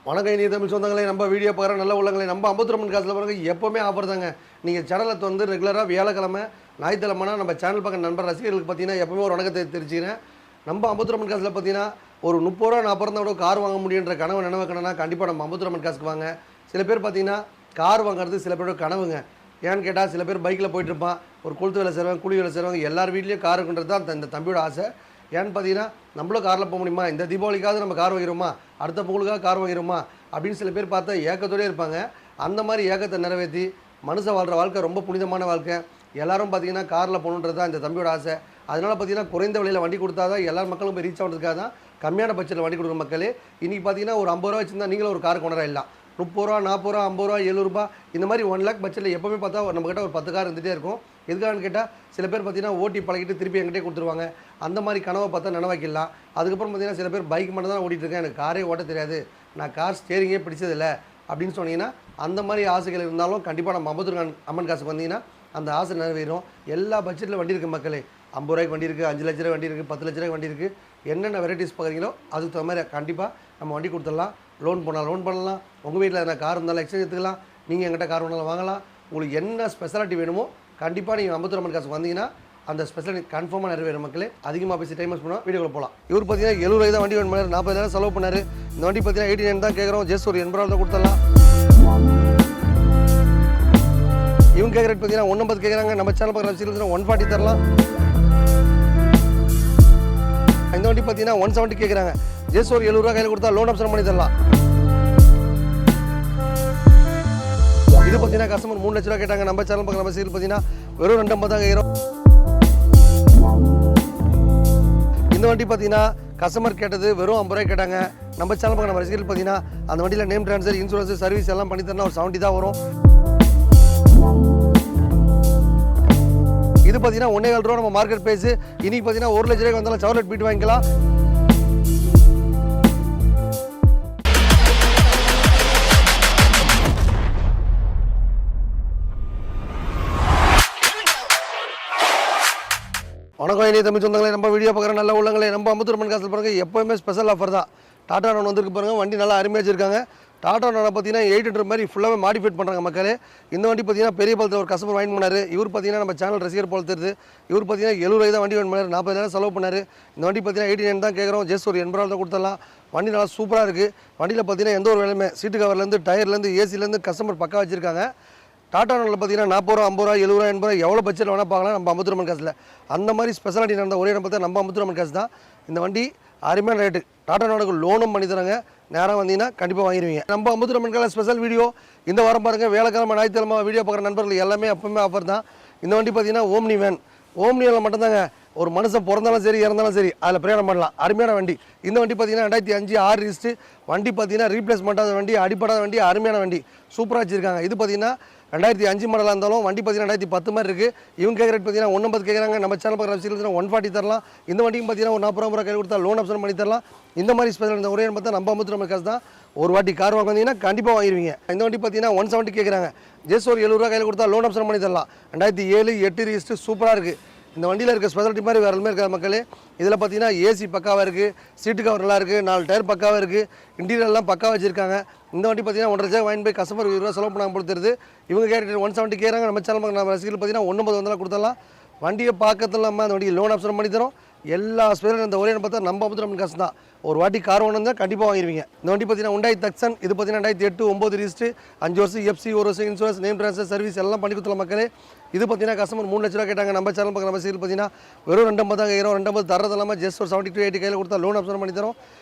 வணக்கம் இனிய தமிழ் சொந்தங்களே, நம்ம வீடியோ பார்க்குற நல்ல உள்ளங்களே, நம்ம அம்பத்தூரம்மன் காசில் பாருங்க எப்போவுமே ஆஃபர் தாங்க. நீங்கள் சேனலை வந்து ரெகுலராக வியாழக்கிழமை ஞாயிற்றுக்கிழமைனா நம்ம சேனல் பார்க்குற நண்பர் ரசிகர்களுக்கு பார்த்தீங்கன்னா எப்போவுமே ஒரு வணக்கத்தை தெரிஞ்சுக்கிறேன். நம்ம அம்பத்தூரம்மன் காசில் பார்த்தீங்கன்னா ஒரு 30 ரூபா 40 ரூபா கார் வாங்க முடியுன்ற கனவு நினைவுக்கணும்னா கண்டிப்பாக நம்ம அம்பத்தூரம்மன் காசுக்கு வாங்க. சில பேர் பார்த்தீங்கன்னா கார் வாங்குறது சில பேரோட கனவுங்க. ஏன்னு கேட்டால் சில பேர் பைக்கில் போயிட்டுருப்பான், ஒரு கொளுத்து வேலை செய்வாங்க, கூலி வேலை செய்வாங்க, எல்லார் வீட்லேயும் கார் இருக்குன்றது தான் இந்த தம்பியோட ஆசை. ஏன்னு பார்த்தீங்கன்னா நம்மளும் காரில் போக முடியுமா, இந்த தீபாவளிக்காவது நம்ம கார் வாங்கிடுமா, அடுத்த பொங்கலுக்காக கார் வாங்கிடுமா அப்படின்னு சில பேர் பார்த்தா ஏக்கத்தோடே இருப்பாங்க. அந்த மாதிரி ஏக்கத்தை நிறைவேற்றி மனுஷன் வாழ்கிற வாழ்க்கை ரொம்ப புனிதமான வாழ்க்கை. எல்லோரும் பார்த்தீங்கன்னா காரில் போகணுன்றது தான் இந்த தம்பியோட ஆசை. அதனால் பார்த்தீங்கன்னா குறைந்த விலையில் வண்டி கொடுத்தா தான் எல்லா மக்களும் போய் ரீச் ஆகிறதுக்காக தான் கம்மியான பட்ஜெட்டில் வண்டி கொடுக்குற மக்களே. இன்றைக்கி பார்த்தீங்கன்னா ஒரு 50 ரூபா வச்சுருந்தா நீங்களும் ஒரு கார் கொண்டாடலாம். 30 ரூபா 40 ரூபா 50 ரூபா 70 ரூபா இந்த மாதிரி 1 லேக் பட்ஜெட்டில் எப்போவுமே பார்த்தா நம்மக்கிட்ட ஒரு 10 கார் இருந்துகிட்டே இருக்கும். எதுக்காகன்னு கேட்டால் சில பேர் பார்த்தீங்கன்னா ஓட்டி பழகிட்டு திருப்பி என்கிட்டே கொடுத்துருவாங்க. அந்த மாதிரி கனவை பார்த்தா நினைவாக்கிடலாம். அதுக்கப்புறம் பார்த்தீங்கன்னா சில பேர் பைக் மட்டும் தான் ஓட்டிகிட்ருக்கேன், எனக்கு காரே ஓட்ட தெரியாது, நான் கார் ஸ்டேரிங்கே பிடிச்சதில்லை அப்படின்னு சொன்னீங்கன்னா அந்த மாதிரி ஆசைகள் இருந்தாலும் கண்டிப்பாக நம்ம அம்பத்தூர் அம்மன் காசுக்கு வந்தீங்கன்னா அந்த ஆசை நிறைவேறும். எல்லா பட்ஜெட்டில் வண்டி இருக்குது மக்களே. 50 ரூபாய்க்கு வண்டி இருக்குது, 5 லட்ச ரூபாய் வண்டி இருக்குது, 10 லட்ச ரூபாய் வண்டி இருக்குது. என்னென்ன வெரைட்டிஸ் பார்க்குறீங்களோ அதுக்கு தகுந்த மாதிரி கண்டிப்பாக நம்ம வண்டி கொடுத்துடலாம். லோன் பண்ணலாம். உங்கள் வீட்டில் எதனா கார் இருந்தாலும் எக்ஸ்சேஞ்ச் எடுத்துக்கலாம். நீங்கள் எங்கிட்ட கார் வேணாலும் வாங்கலாம். உங்களுக்கு என்ன ஸ்பெஷாலிட்டி வேணுமோ கண்டிப்பாக நீங்கள் அம்பத்தூர் அம்மன் காசுக்கு வந்தீங்கன்னா அந்த ஸ்பெஷாலிட்டி கன்ஃபார்மாக நிறைவேறும் மக்களே. அதிகமாக பேசி டைம் வேஸ்ட் பண்ணுவோம், வீடியோவில் போகலாம். இவர் பார்த்தீங்கன்னா 70 ரூபாய் தான் வண்டி வேணும், 40,000 செலவு பண்ணார். இந்த வண்டி பார்த்தீங்கன்னா 89 தான் கேட்குறோம், ஜஸ்ட் ஒரு 80 ரூபா தான் கொடுத்துடலாம். இவங்க கேட்குற ரேட் பார்த்தீங்கன்னா 150 கேட்குறாங்க. நம்ம சேனல் பார்க்குற 140 தரலாம். இந்த வண்டி பார்த்தீங்கன்னா 170 கேட்குறாங்க. ஜஸ்ட் ஒரு 70 ரூபா கையில் கொடுத்தா லோன் ஆப்ஷன் பண்ணி தரலாம். இது பார்த்தீங்கன்னா கஸ்டமர் 3 லட்ச ரூபா கேட்டாங்க. நம்ம சேனல் பார்க்குற நம்ம சீரியல் பார்த்தீங்கன்னா வெறும் 250 தான் கேட்குறோம். இந்த வண்டி பார்த்தீங்கன்னா கஸ்டமர் கேட்டது வெறும் 50 ரூபாய் கேட்டாங்க. நம்ம சேனல் பார்க்குற நம்ம சீரியல் பார்த்தீங்கன்னா அந்த வண்டியில் நேம் ட்ரான்ஸ்ஃபர், இன்சூரன்ஸ், சர்வீஸ் எல்லாம் பண்ணி தரணும். ஒரு 70 தான் வரும். இது பார்த்தீங்கன்னா 1.25 ரூபா நம்ம மார்க்கெட் ப்ரைஸ். இன்னைக்கு பார்த்தீங்கன்னா 1 லட்ச ரூபாய்க்கு வந்தாலும் சவர்லெட் பீட் வாங்கிக்கலாம். வணக்கம் இனிய தமிழ் சொந்தங்களே, நம்ம வீடியோ பார்க்குற நல்ல உள்ளங்களே, நம்ம அம்பத்தூர் அம்மன் காசில் பாருங்கள் எப்போவுமே ஸ்பெஷல் ஆஃபர் தான். டாடா நானோ வந்துருக்கு பாருங்கள், வண்டி நல்லா அருமையாக வச்சுருக்காங்க. டாடா நானோ பார்த்தீங்கன்னா 800 மாதிரி ஃபுல்லாகவே மாடிஃபைட் பண்ணுறாங்க மக்களே. இந்த வண்டி பார்த்தீங்கன்னா பெரிய பாலத்தில் ஒரு கஸ்டமர் வாங்கி பண்ணார். இவர் பார்த்தீங்கன்னா நம்ம சேனல் ரசிகர் போல தெரியுது. இவர் பார்த்தீங்கன்னா 70 ரூபாய் தான் வண்டி வாங்கி பண்ணார், 40,000 செலவு பண்ணார். இந்த வண்டி பார்த்தீங்கன்னா 89 தான் கேட்குறோம், ஜஸ்ட் ஒரு 80 ரூபா தான் கொடுத்துடலாம். வண்டி நல்லா சூப்பராக இருக்குது. வண்டியில் பார்த்தீங்கன்னா எந்த ஒரு வேலையுமே சீட்டு கவர்லேருந்து டயர்லேருந்து ஏசிலேருந்து கஸ்டமர் பக்கா வச்சுருக்காங்க. டாடா நானில் பார்த்தீங்கன்னா 40 ரூபா 50 ரூபா 70 ரூபா 80 ரூபா எவ்வளோ பட்ஜெட் வேணால் பார்க்கலாம் நம்ம அம்பத்தூர் அம்மன் காசில். அந்த மாதிரி ஸ்பெஷாலிட்டி நடந்த ஒரே இடம் பார்த்தா நம்ம அம்பத்தூர் அம்மன் காசு தான். இந்த வண்டி அருமையான ரேட்டு. டாடா நானுக்கு லோனும் பண்ணி தராங்க. நேராக வந்தீங்கன்னா கண்டிப்பாக வாங்கிடுவீங்க. நம்ம அம்பத்தூர் அம்மன் கால ஸ்பெஷல் வீடியோ இந்த வாரம் பாருங்கள். வேலைக்கிழமை ஞாயிற்றுக்கிழமை வீடியோ பார்க்குற நண்பர்கள் எல்லாமே எப்பவுமே ஆஃபர் தான். இந்த வண்டி பார்த்தீங்கன்னா ஓம்னி வேன். ஓம்னியில் மட்டும்தாங்க ஒரு மனுஷன் பிறந்தாலும் சரி இறந்தாலும் சரி அதில் பிரயாணம் பண்ணலாம். அருமையான வண்டி. இந்த வண்டி பார்த்தீங்கன்னா 2005 6 ரிஜிஸ்ட்ரு வண்டி. பார்த்தீங்கன்னா ரீப்ளேஸ்மெண்ட்டாத வண்டி, அடிப்படாத வண்டி, அருமையான வண்டி, சூப்பராக வச்சுருக்காங்க. இது பார்த்தீங்கன்னா 2005 மாடலாக இருந்தாலும் வண்டி பார்த்தீங்கன்னா 2010 மாதிரி இருக்குது. இவங்க கேட்குற ரேட் பார்த்தீங்கன்னா 150 கேட்குறாங்க. நம்ம சேனல் பார்க்குற ரசிகர்கள் 140 தரலாம். இந்த வண்டியும் பார்த்தீங்கன்னா ஒரு 40 ரூபா கையில் கொடுத்தா லோன் ஆப்ஷன் பண்ணி தரலாம். இந்த மாதிரி ஸ்பெஷல் இந்த ஒரே பார்த்தா நம்ம அம்பத்தூர் அம்மன் காசு தான். ஒரு வாட்டி கார் வாங்க வந்தீங்கன்னா கண்டிப்பாக வாங்கிடுவீங்க. இந்த வண்டி பார்த்தீங்கன்னா 170 கேட்குறாங்க. ஜஸ்ட் ஒரு 70 ரூபா கையில் கொடுத்தா லோன் ஆப்ஷன் பண்ணி தரலாம். 2007 8 ரிஜிஸ்ட்ரு சூப்பராக இருக்குது. இந்த வண்டியில் இருக்க ஸ்பெஷாலிட்டி மாதிரி வேறு எதுவுமே இருக்காது மக்களே. இதில் பார்த்தீங்கன்னா ஏசி பக்காவாக இருக்குது, சீட்டு கவர் நல்லா இருக்குது, 4 டயர் பக்காவாக இருக்குது, இன்டீரியர்லாம் பக்காவாக வச்சுருக்காங்க. இந்த வண்டி பார்த்தீங்கன்னா 1.5 லட்சம் வாங்கி போய் கஸ்டமர் 20 ரூபா செலவு பண்ணாமல் கொடுத்துருது. இவங்க கேட்டு 170 கேட்குறாங்க. நம்ம சேனல் நம்ம ரசிகர்கள் பார்த்தீங்கன்னா 150 வந்தாலும் கொடுத்துடலாம். வண்டியை பார்க்கறது இல்லாமல் அந்த வண்டிக்கு லோன் ஆப்ஷன் பண்ணி தரோம். எல்லா ஸ்பெஷலும் இந்த ஒரே பார்த்தா நம்ம அம்பத்தூர் அம்மன் காசு தான். ஒரு வாட்டி கார் ஒன்று தான் கண்டிப்பாக வாங்கிடுவீங்க. இந்த வண்டி பார்த்தீங்கன்னா Hyundai Tucson. இது பார்த்தீங்கன்னா 2008 9 ரிஜிஸ்ட்ரு, 5 வருஷம் எஃப்சி, 1 வருஷம் இன்சூரன்ஸ், நேம் ட்ரான்ஸ்ஃபர், சர்வீஸ் எல்லாம் பண்ணி கொடுத்துலாம் மக்களே. இது பார்த்தீங்கன்னா கஸ்டமர் 3 லட்ச ரூபா கேட்டாங்க. நம்ம சேனல் பார்க்குற நம்ம சீரியல் பார்த்தீங்கன்னா வெறும் 250 தான் கேட்குறோம். 250 தரது இல்லாமல் ஜஸ்ட் ஒரு 70 to 80 கையில் கொடுத்தா லோன் ஆப்ஷன் பண்ணி தரோம்.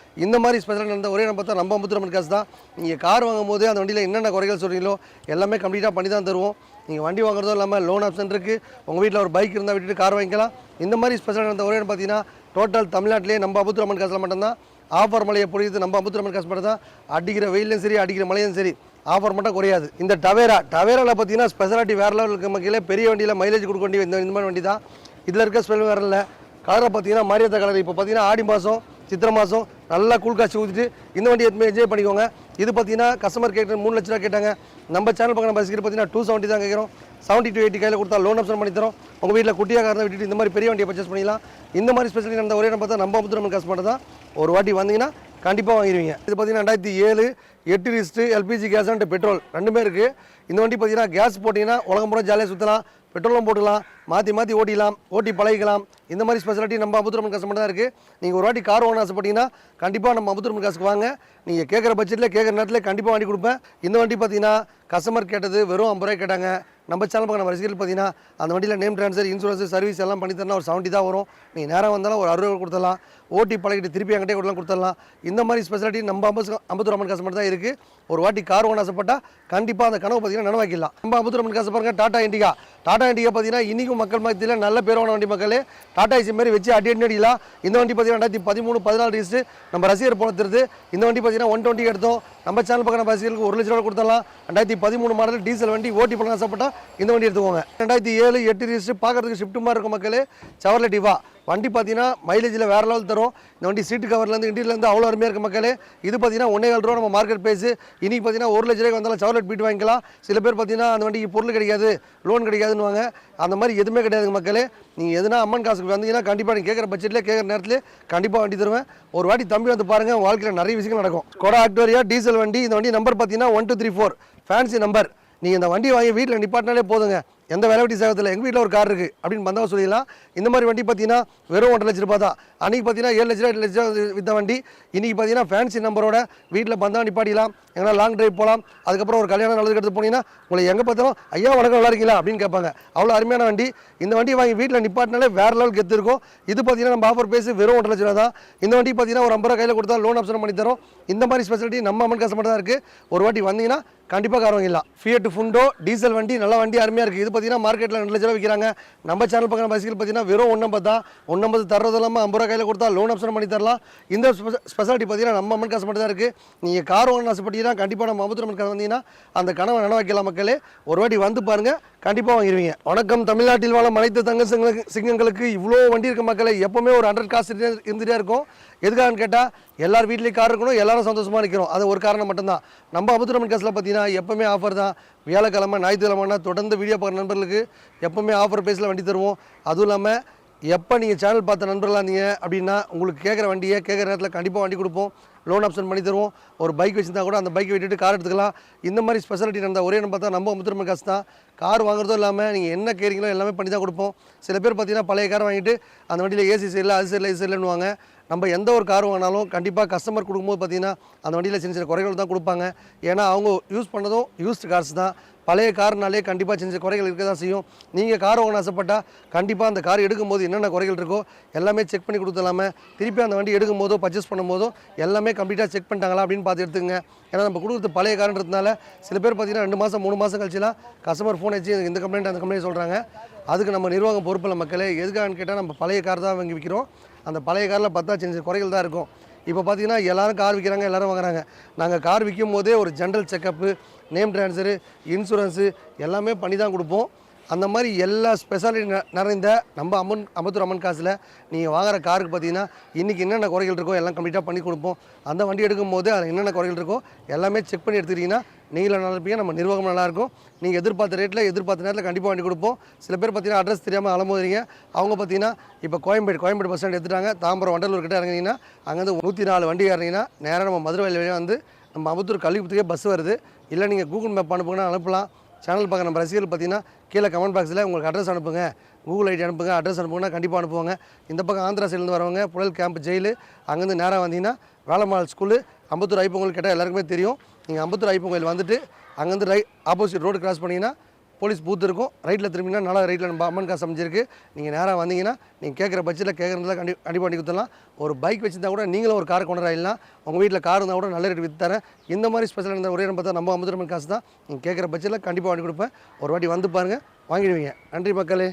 இந்த மாதிரி ஸ்பெஷல் நடந்த ஒரே பார்த்தா நம்ம அம்பத்தூர் அம்மன் காசு தான். நீங்கள் கார் வாங்கும் போது அந்த வண்டியில் என்னென்ன குறைகள் சொல்கிறீங்களோ எல்லாமே கம்ப்ளீட்டாக பண்ணி தான் தருவோம். நீங்கள் வண்டி வாங்குறதும் இல்லாமல் லோன் ஆப்ஷன் இருக்குது. உங்கள் வீட்டில் ஒரு பைக் இருந்தால் விட்டுட்டு கார் வாங்கிக்கலாம். இந்த மாதிரி ஸ்பெஷல் நடந்த ஒரே பார்த்தீங்கன்னா டோட்டல் தமிழ்நாட்டிலே நம்ம அம்பத்தூர் அம்மன் காசில் மட்டும்தான் ஆஃபர் மழையை பொழியுது. நம்ம அம்பத்தூர் அம்மன் காசு மட்டும் தான். அடிக்கிற வெயிலும் சரி அடிக்கிற மழையும் சரி ஆஃபர் மட்டும் குறையாது. இந்த டவேராவில் பார்த்தீங்கன்னா ஸ்பெஷாலிட்டி வேறு லெவலில் இருக்க மக்களே. பெரிய வண்டியில் மைலேஜ் கொடுக்க வேண்டிய இந்த மாதிரி வண்டி தான். இதில் இருக்க ஸ்பெஷல் வேறு இல்லை. கலரை பார்த்தீங்கன்னா மாரியாத்தா கலர். இப்போ பார்த்தீங்கன்னா ஆடி மாதம் சித்திரை மாதம் நல்லா கூழ் காய்ச்சி ஊற்றிட்டு இந்த வண்டி எதுவுமே என்ஜாய் பண்ணிக்கோங்க. இது பார்த்தீங்கன்னா கஸ்டமர் கேட்டு 3 லட்ச ரூபா கேட்டாங்க. நம்ம சேனல் பக்கம் நம்ம பஸ்க்கு பார்த்தீங்கன்னா 270 தான் கேட்குறோம். 70 to 80 கையில் கொடுத்தா லோன் ஆப்ஷன் பண்ணி தரோம். உங்கள் வீட்டில் குட்டியாக காரணம் விட்டுட்டு இந்த மாதிரி பெரிய வண்டியை பர்ச்சேஸ் பண்ணிக்கலாம். இந்த மாதிரி ஸ்பெஷலி நடந்த ஒரே பார்த்தா நம்ம அம்பத்தூர் அம்மன் காசு மட்டும் தான். ஒரு வாட்டி வந்தீங்கன்னா கண்டிப்பாக வாங்கிடுவீங்க. இது பார்த்தீங்கன்னா 2007 8 list LPG gas and petrol ரெண்டுமே இருக்குது. இந்த வண்டி பார்த்தீங்கன்னா கேஸ் போட்டிங்கன்னா உலகம் பூரா ஜாலியாக சுற்றலாம், பெட்ரோலும் போட்டுக்கலாம், மாற்றி ஓட்டிக்கலாம், ஓட்டி பழகிக்கலாம். இந்த மாதிரி ஸ்பெஷாலிட்டி நம்ம அமுத்துரமன் காசு மட்டும் தான் இருக்குது. நீங்கள் ஒரு வாட்டி கார் வாங்க ஆசைப்பட்டீங்கன்னா கண்டிப்பாக நம்ம அமுத்துரமன் காசுக்கு வாங்க. நீங்கள் கேட்குற பட்ஜெட்டில் கேட்குற நேரத்தில் கண்டிப்பாக வண்டி கொடுப்பேன். இந்த வண்டி பார்த்தீங்கன்னா கஸ்டமர் கேட்டது வெறும் 50 ரூபாய் கேட்டாங்க. நம்ம சேனல் பக்கம் நம்ம ரசிகர்கள் பார்த்தீங்கன்னா அந்த வண்டியில் நேம் ட்ரான்ஸ்ஃபர், இன்சூரன்ஸ், சர்வீஸ் எல்லாம் பண்ணி தரலாம். ஒரு 70 தான் வரும். நீங்கள் நேராக வந்தாலும் ஒரு 60 கொடுத்துடலாம். ஓட்டி பழகிட்டு திருப்பி என்கிட்டே கொடுத்துடலாம். இந்த மாதிரி ஸ்பெஷாலிட்டி நம்ம அமுத்துரமன் காசு மட்டும் தான் இருக்குது. ஒரு வாட்டி கார் வாங்க ஆசைப்பட்டால் கண்டிப்பாக அந்த கனவு பார்த்தீங்கன்னா நனவாக்கிடலாம். நம்ம அமுத்துரமன் காசு பாருங்கள். டாடா இண்டிகா பார்த்தீங்கன்னா இன்றைக்கும் மக்கள் மத்தியில் நல்ல பேரான வண்டி மக்களே. டாடா ஐசி மாதிரி வச்சு அடி அடிக்கலாம். இந்த வண்டி பார்த்தீங்கன்னா 2013 14 ரிஜிஸ்ட்ரு நம்ம ரசிகர் போன திருது. இந்த வண்டி பார்த்தீங்கன்னா 120 எடுத்தோம். நம்ம சேனல் பக்கம் நம்ம ரசிகர்களுக்கு 1 லட்ச ரூபா கொடுத்துடலாம். 2013 மாடல் டீசல் வண்டி ஓட்டி பண்ண ஆசைப்பட்டால் இந்த வண்டி எடுத்துக்கோங்க. 2007 8 ரிஜிஸ்ட்ரு பார்க்குறதுக்கு ஷிஃப்ட் மாதிரி இருக்கும் மக்களே. செவர்லெட் டிவா வண்டி பார்த்தீங்கன்னா மைலேஜில் வேறு லெவல் தரும். இந்த வண்டி சீட்டு கவர்லேருந்து இன்டீரியர்லேருந்து அவ்வளோ அருமையாக இருக்குது மக்களே. இது பார்த்தீங்கன்னா 1.25 ரூபா நம்ம மார்க்கெட் ப்ரைஸு. இன்றைக்கி பார்த்தீங்கன்னா 1 லட்ச ரூபாய்க்கு வந்தாலும் செவர்லெட் பீட் வாங்கிக்கலாம். சில பேர் பார்த்தீங்கன்னா அந்த வண்டிக்கு பொருள் கிடைக்காது, லோன் கிடைக்காதுன்னு வாங்க. அந்த மாதிரி எதுவுமே கிடையாது மக்களே. நீங்கள் எதுனா அம்மன் காசுக்கு வந்தீங்கன்னா கண்டிப்பாக நீங்கள் கேட்குற பட்ஜெட்டில் கேட்குற நேரத்தில் கண்டிப்பாக வண்டி தருவேன். ஒரு வாட்டி தம்பி வந்து பாருங்கள், வாழ்க்கையில் நிறைய விஷயங்கள் நடக்கும். ஸ்கோடா ஆக்டிவா டீசல் வண்டி. இந்த வண்டி நம்பர் பார்த்தீங்கன்னா 1234 ஃபேன்சி நம்பர். நீங்கள் இந்த வண்டி வாங்கி வீட்டில் நிப்பாட்டினாலே போதுங்க, எந்த வெரைட்டி சேகத்தில் எங்கள் வீட்டில் ஒரு கார் இருக்குது அப்படின்னு வந்தால் சொல்லிடலாம். இந்த மாதிரி வண்டி பார்த்தீங்கன்னா வெறும் 1.5 லட்ச ரூபா தான். அன்றைக்கி பார்த்தீங்கன்னா 7 லட்ச ரூபா 8 லட்ச ரூபா வித்த வண்டி. இன்றைக்கி பார்த்தீங்கன்னா ஃபேன்சி நம்பரோட வீட்டில் பந்தா நிப்பாட்டிக்கலாம், எங்கன்னா லாங் டிரைவ் போகலாம். அதுக்கப்புறம் ஒரு கல்யாணம் நல்லதுக்கு எடுத்து போனீங்கன்னா உங்களை எங்கே பார்த்தாலும் ஐயா வணக்கம் நல்லா இருக்கீங்களா அப்படின்னு கேட்பாங்க. அவ்வளோ அருமையான வண்டி. இந்த வண்டி வாங்கி வீட்டில் நிப்பாட்டினாலே வேறு லெவலுக்கு எடுத்து இருக்கும். இது பார்த்தீங்கன்னா நம்ம ஆஃபர் பேசி வெறும் 1.5 லட்ச ரூபா தான். இந்த வண்டி பார்த்தீங்கன்னா ஒரு 50 ரூபா கையில் கொடுத்தா லோன் ஆப்ஷன் பண்ணி தரோம். இந்த மாதிரி ஸ்பெஷாலிட்டி நம்ம அம்மன் காசு மட்டும் தான் இருக்குது. ஒரு வாட்டி வந்தீங்கன்னா கண்டிப்பாக கார் வாங்கிடலாம். ஃபியட் ஃபுண்டோ டீசல் வண்டி, நல்ல வண்டி, அருமையாக இருக்குது. இது பார்த்தீங்கன்னா மார்க்கெட்டில் 2 லட்ச ரூபா விற்கிறாங்க. நம்ம சேனல் பக்கம் பைசைக்கிள் பார்த்தீங்கன்னா வெறும் 1.50 தான். 1.50 தர்றது இல்லாமல் 50 ரூபா கையில் கொடுத்தா லோன் ஆப்ஷன் பண்ணி தரலாம். இந்த ஸ்பெஷாலிட்டி பார்த்தீங்கன்னா நம்ம அம்மன் காசு மட்டும் தான் இருக்குது. நீங்கள் கார் வாங்கணும் ஆசைப்பட்டீங்கன்னா கண்டிப்பாக நம்ம அமுத்துரமன் காசு வந்தீங்கன்னா அந்த கனவை நனவாக்கலாம் மக்களே. ஒரு வாட்டி வந்து பாருங்கள், கண்டிப்பாக வாங்கிடுவீங்க. வணக்கம். தமிழ்நாட்டில் வாழும் அனைத்து தங்க சிங்கங்களுக்கு இவ்வளோ வண்டி இருக்க மக்களே. எப்போவுமே ஒரு 100 காசு இருந்துகிட்டே இருக்கும். எதுக்காகன்னு கேட்டால் எல்லார் வீட்லேயும் கார் இருக்கணும், எல்லாரும் சந்தோஷமாக நிற்கிறோம். அது ஒரு காரணம் மட்டும்தான். நம்ம அமுத்துரமன் காசில் பார்த்தீங்கன்னா எப்போவுமே ஆஃபர் தான். வியாழக்கிழமை ஞாயிற்றுக்கிழமைனா தொடர்ந்து வீடியோ பார்க்குற நண்பர்களுக்கு எப்போவுமே ஆஃபர் ப்ரைஸில் வண்டி தருவோம். அதுவும் இல்லாமல் எப்போ நீங்கள் சேனல் பார்த்த நண்பர்களாக இருந்தீங்க அப்படின்னா உங்களுக்கு கேட்குற வண்டியை கேட்குற நேரத்தில் கண்டிப்பாக வண்டி கொடுப்போம். லோன் ஆப்ஷன் பண்ணி தருவோம். ஒரு பைக் வச்சுருந்தா கூட அந்த பைக்கை விட்டுட்டு கார் எடுத்துக்கலாம். இந்த மாதிரி ஸ்பெஷாலிட்டி நடந்தால் ஒரே நம்ம பார்த்தா நம்ம அமுத்துரமன் காசு தான். கார் வாங்குறதும் இல்லாமல் நீங்கள் என்ன கேட்குறீங்களோ எல்லாமே பண்ணி தான் கொடுப்போம். சில பேர் பார்த்தீங்கன்னா பழைய கார் வாங்கிட்டு அந்த வண்டியில் ஏசி சரியில்லை, அது சரியில்லை, இது சரியில்லைன்னுவாங்க. நம்ம எந்த ஒரு கார் வாங்கினாலும் கண்டிப்பாக கஸ்டமர் கொடுக்கும்போது பார்த்தீங்கன்னா அந்த வண்டியில் சின்ன சின்ன குறைகள் தான் கொடுப்பாங்க. ஏன்னா அவங்க யூஸ் பண்ணதும் யூஸ்டு கார்ஸ் தான். பழைய கார்னாலே கண்டிப்பாக சின்ன சின்ன குறைகள் இருக்க தான் செய்யும். நீங்கள் கார் வாங்க ஆசைப்பட்டால் கண்டிப்பாக அந்த கார் எடுக்கும்போது என்னென்ன குறைகள் இருக்கோ எல்லாமே செக் பண்ணி கொடுத்துலாமல் திருப்பி அந்த வண்டி எடுக்கும் போதோ பர்ச்சேஸ் பண்ணும்போதோ எல்லாமே கம்ப்ளீட்டாக செக் பண்ணிட்டாங்களா அப்படின்னு பார்த்து எடுத்துங்க. ஏன்னா நம்ம கொடுக்குறது பழைய கார்ன்றதுனால சில பேர் பார்த்தீங்கன்னா 2 மாதம் 3 மாதம் கழிச்சுலாம் கஸ்டமர் ஃபோன் வச்சு இந்த கம்ப்ளைண்ட் அந்த கம்ப்ளைண்ட் சொல்கிறாங்க. அதுக்கு நம்ம நிர்வாகம் பொறுப்பில்லை மக்களே. எதுக்காகன்னு கேட்டால் நம்ம பழைய கார் தான் வாங்கி விற்கிறோம். அந்த பழைய காரில் பார்த்தா சின்ன சின்ன குறைகள் தான் இருக்கும். இப்போ பார்த்தீங்கன்னா எல்லோரும் கார் விற்கிறாங்க, எல்லோரும் வாங்குறாங்க. நாங்கள் கார் விற்கும் போதே ஒரு general checkup, name transfer, insurance எல்லாமே பண்ணி தான் கொடுப்போம். அந்த மாதிரி எல்லா ஸ்பெஷாலிட்டி நிறைந்த நம்ம அமுத்துரமன் காசில் நீங்கள் வாங்குகிற காருக்கு பார்த்தீங்கன்னா இன்றைக்கி என்னென்ன குறைகள் இருக்கோ எல்லாம் கம்ப்ளீட்டாக பண்ணி கொடுப்போம். அந்த வண்டி எடுக்கும் போது அதில் என்னென்ன குறைகள் இருக்கோ எல்லாமே செக் பண்ணி எடுத்துக்கிட்டிங்கன்னா நீங்களும் நல்லா இருப்பீங்க, நம்ம நிர்வாகம் நல்லாயிருக்கும். நீங்கள் எதிர்பார்த்த ரேட்டில் எதிர்பார்த்த நேரத்தில் கண்டிப்பாக வண்டி கொடுப்போம். சில பேர் பார்த்தீங்கன்னா அட்ரஸ் தெரியாமல் அலம்போதுறீங்க. அவங்க பார்த்தீங்கன்னா இப்போ கோயம்பேடு பஸ் ஸ்டாண்ட் எடுத்துட்டாங்க. தாம்பரம் வண்டலூர் கிட்டே இறங்கினீங்கன்னா அங்கேருந்து 104 வண்டி இறங்கிங்கன்னா நேராக நம்ம மதுரை வழியாக வந்து நம்ம அமுத்தூர் கல்விபுரத்துக்கே பஸ் வருது. இல்லை நீங்கள் கூகுள் மேப் அனுப்புங்கன்னா அனுப்பலாம். சேனல் பார்க்க நம்ம ரசிகர்கள் பார்த்தீங்கன்னா கீழே கமெண்ட் பாக்ஸில் உங்களுக்கு அட்ரஸ் அனுப்புங்க, கூகுள் ஐடி அனுப்புங்க, அட்ரஸ் அனுப்புங்கன்னா கண்டிப்பாக அனுப்புவாங்க. இந்த பக்கம் ஆந்திரா சைட்லேருந்து வரவங்க புழல் கேம்ப் ஜெயிலு, அங்கேருந்து நேராக வந்தீங்கன்னா வேலம்மாள் ஸ்கூலு, அம்பத்தூர் ஐப்பொங்கல் கேட்டால் எல்லாருக்குமே தெரியும். நீங்கள் அம்பத்தூர் ஐப்பொங்கல் வந்துட்டு அங்கேருந்து ஆப்போசிட் ரோடு கிராஸ் பண்ணிங்கன்னா போலீஸ் பூத் இருக்கும். ரைட்டில் திரும்பினா நல்லா ரைட்டில் நம்ம அம்மன் காசு அமைஞ்சிருக்கு. நீங்கள் நேராக வந்தீங்கன்னா நீங்கள் கேட்குற பட்ஜெட்டில் கேட்குறதுல கண்டிப்பாக பண்ணி கொடுத்துடலாம். ஒரு பைக் வச்சுருந்தா கூட நீங்களும் ஒரு கார் கொண்டு வரலாம். உங்கள் வீட்டில் கார் இருந்தால் கூட நல்ல ரேட் விற்று தரேன். இந்த மாதிரி ஸ்பெஷல் இருந்த ஒரே பார்த்தா நம்ம அமுத்துரமன் காசு தான். நீங்கள் கேட்குற பட்ஜெட்டில் கண்டிப்பாக வாங்கி கொடுப்பேன். ஒரு வாட்டி வந்து பாருங்கள், வாங்கிடுவீங்க. நன்றி மக்களே.